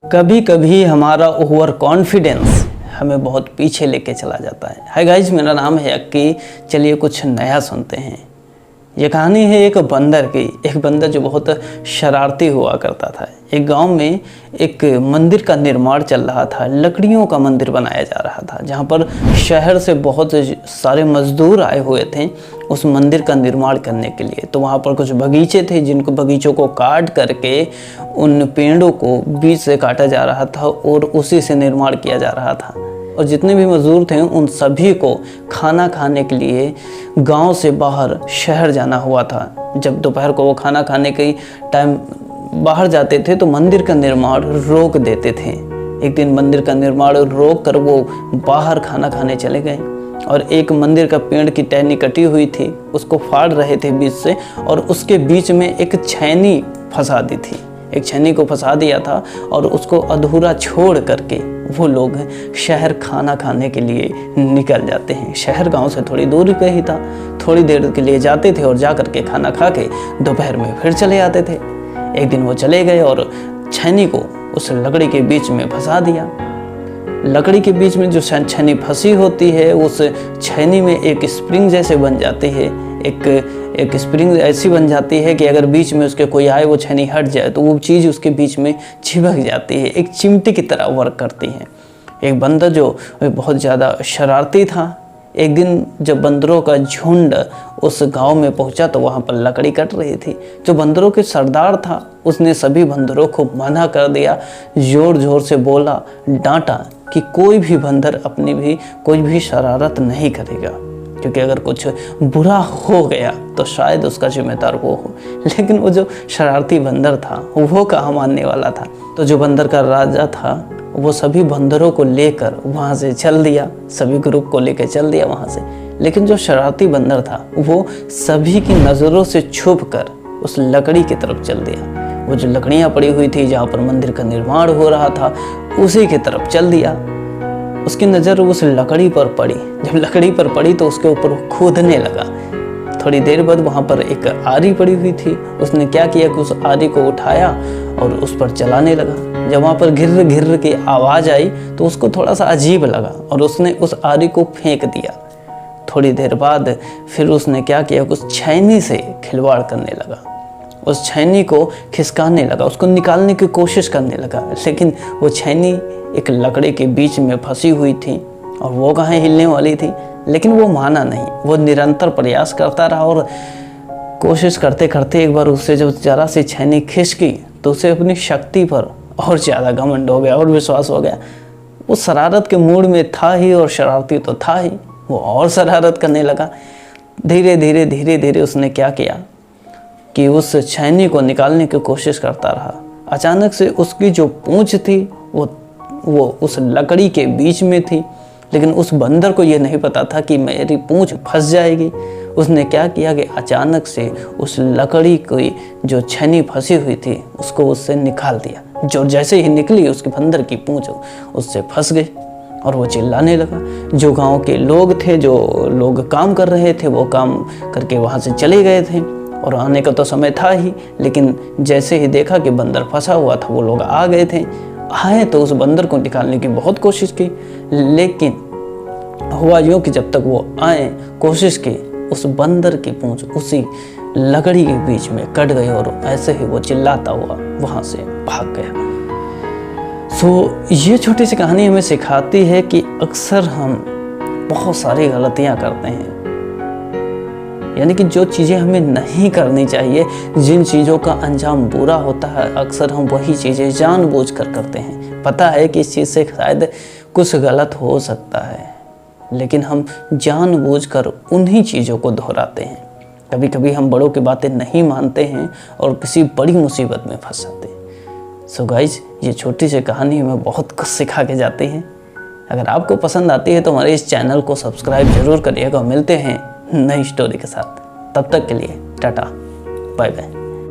कभी कभी हमारा ओवर कॉन्फिडेंस हमें बहुत पीछे लेके चला जाता है। हाय गाइस, मेरा नाम है अक्की। चलिए कुछ नया सुनते हैं। ये कहानी है एक बंदर की। एक बंदर जो बहुत शरारती हुआ करता था। एक गांव में एक मंदिर का निर्माण चल रहा था। लकड़ियों का मंदिर बनाया जा रहा था, जहां पर शहर से बहुत सारे मजदूर आए हुए थे उस मंदिर का निर्माण करने के लिए। तो वहां पर कुछ बगीचे थे, जिनको बगीचों को काट करके उन पेड़ों को बीच से काटा जा रहा था और उसी से निर्माण किया जा रहा था। और जितने भी मजदूर थे उन सभी को खाना खाने के लिए गांव से बाहर शहर जाना हुआ था। जब दोपहर को वो खाना खाने के टाइम बाहर जाते थे तो मंदिर का निर्माण रोक देते थे। एक दिन मंदिर का निर्माण रोक कर वो बाहर खाना खाने चले गए और एक मंदिर का पेड़ की टहनी कटी हुई थी, उसको फाड़ रहे थे बीच से, और उसके बीच में एक छैनी फंसा दी थी। एक छैनी को फंसा दिया था और उसको अधूरा छोड़ करके वो लोग शहर खाना खाने के लिए निकल जाते हैं। शहर गांव से थोड़ी दूरी पे ही था। थोड़ी देर के लिए जाते थे और जा करके खाना खा के दोपहर में फिर चले आते थे। एक दिन वो चले गए और छैनी को उस लकड़ी के बीच में फंसा दिया। लकड़ी के बीच में जो छैनी फंसी होती है, उस छैनी में एक स्प्रिंग जैसे बन जाती है। एक स्प्रिंग ऐसी बन जाती है कि अगर बीच में उसके कोई आए, वो छैनी हट जाए तो वो चीज़ उसके बीच में चिपक जाती है। एक चिमटी की तरह वर्क करती है। एक बंदर जो बहुत ज़्यादा शरारती था, एक दिन जब बंदरों का झुंड उस गांव में पहुंचा तो वहां पर लकड़ी कट रही थी। जो बंदरों के सरदार था उसने सभी बंदरों को मना कर दिया, जोर जोर से बोला, डांटा कि कोई भी बंदर अपनी भी कोई भी शरारत नहीं करेगा, क्योंकि अगर कुछ बुरा हो गया तो शायद उसका जिम्मेदार वो हो। लेकिन वो जो शरारती बंदर था वो कहाँ मानने वाला था। तो जो बंदर का राजा था वो सभी बंदरों को लेकर वहाँ से चल दिया, सभी ग्रुप को लेकर चल दिया वहाँ से। लेकिन जो शरारती बंदर था वो सभी की नज़रों से छुप कर उस लकड़ी की तरफ चल दिया। वो जो लकड़ियाँ पड़ी हुई थी जहाँ पर मंदिर का निर्माण हो रहा था उसी की तरफ चल दिया। उसकी नज़र उस लकड़ी पर पड़ी। जब लकड़ी पर पड़ी तो उसके ऊपर कूदने लगा। थोड़ी देर बाद वहाँ पर एक आरी पड़ी हुई थी। उसने क्या किया कि उस आरी को उठाया और उस पर चलाने लगा। जब वहाँ पर घिर्र घिर्र की आवाज़ आई तो उसको थोड़ा सा अजीब लगा और उसने उस आरी को फेंक दिया। थोड़ी देर बाद फिर उसने क्या किया कि उस छैनी से खिलवाड़ करने लगा। उस छैनी को खिसकाने लगा, उसको निकालने की कोशिश करने लगा। लेकिन वो छैनी एक लकड़ी के बीच में फंसी हुई थी और वो कहाँ हिलने वाली थी। लेकिन वो माना नहीं, वो निरंतर प्रयास करता रहा और कोशिश करते करते एक बार उससे जब जरा सी छैनी खिसकी तो उसे अपनी शक्ति पर और ज़्यादा घमंड हो गया और विश्वास हो गया। वो शरारत के मूड में था ही और शरारती तो था ही, वो और शरारत करने लगा। धीरे धीरे उसने क्या किया कि उस छैनी को निकालने की कोशिश करता रहा। अचानक से उसकी जो पूंछ थी वो उस लकड़ी के बीच में थी। लेकिन उस बंदर को ये नहीं पता था कि मेरी पूंछ फंस जाएगी। उसने क्या किया कि अचानक से उस लकड़ी की जो छैनी फंसी हुई थी उसको उससे निकाल दिया। जो जैसे ही निकली उसके बंदर की पूंछ उससे फंस गई और वो चिल्लाने लगा। जो गांव के लोग थे, जो लोग काम कर रहे थे, वो काम करके वहाँ से चले गए थे और आने का तो समय था ही। लेकिन जैसे ही देखा कि बंदर फंसा हुआ था वो लोग आ गए थे। आए तो उस बंदर को निकालने की बहुत कोशिश की, लेकिन हुआ यूँ कि जब तक वो आए कोशिश की, उस बंदर की पूंछ उसी लकड़ी के बीच में कट गई और ऐसे ही वो चिल्लाता हुआ वहाँ से भाग गया। ये छोटी सी कहानी हमें सिखाती है कि अक्सर हम बहुत सारी गलतियाँ करते हैं। यानी कि जो चीज़ें हमें नहीं करनी चाहिए, जिन चीज़ों का अंजाम बुरा होता है, अक्सर हम वही चीज़ें जानबूझकर करते हैं। पता है कि इस चीज़ से शायद कुछ गलत हो सकता है, लेकिन हम जानबूझकर उन्हीं चीज़ों को दोहराते हैं। कभी कभी हम बड़ों की बातें नहीं मानते हैं और किसी बड़ी मुसीबत में फंस जाते हैं। सो गाइज, ये छोटी सी कहानी हमें बहुत कुछ सिखा के जाती है। अगर आपको पसंद आती है तो हमारे इस चैनल को सब्सक्राइब जरूर करिएगा। मिलते हैं नई स्टोरी के साथ। तब तक के लिए टाटा, बाय बाय।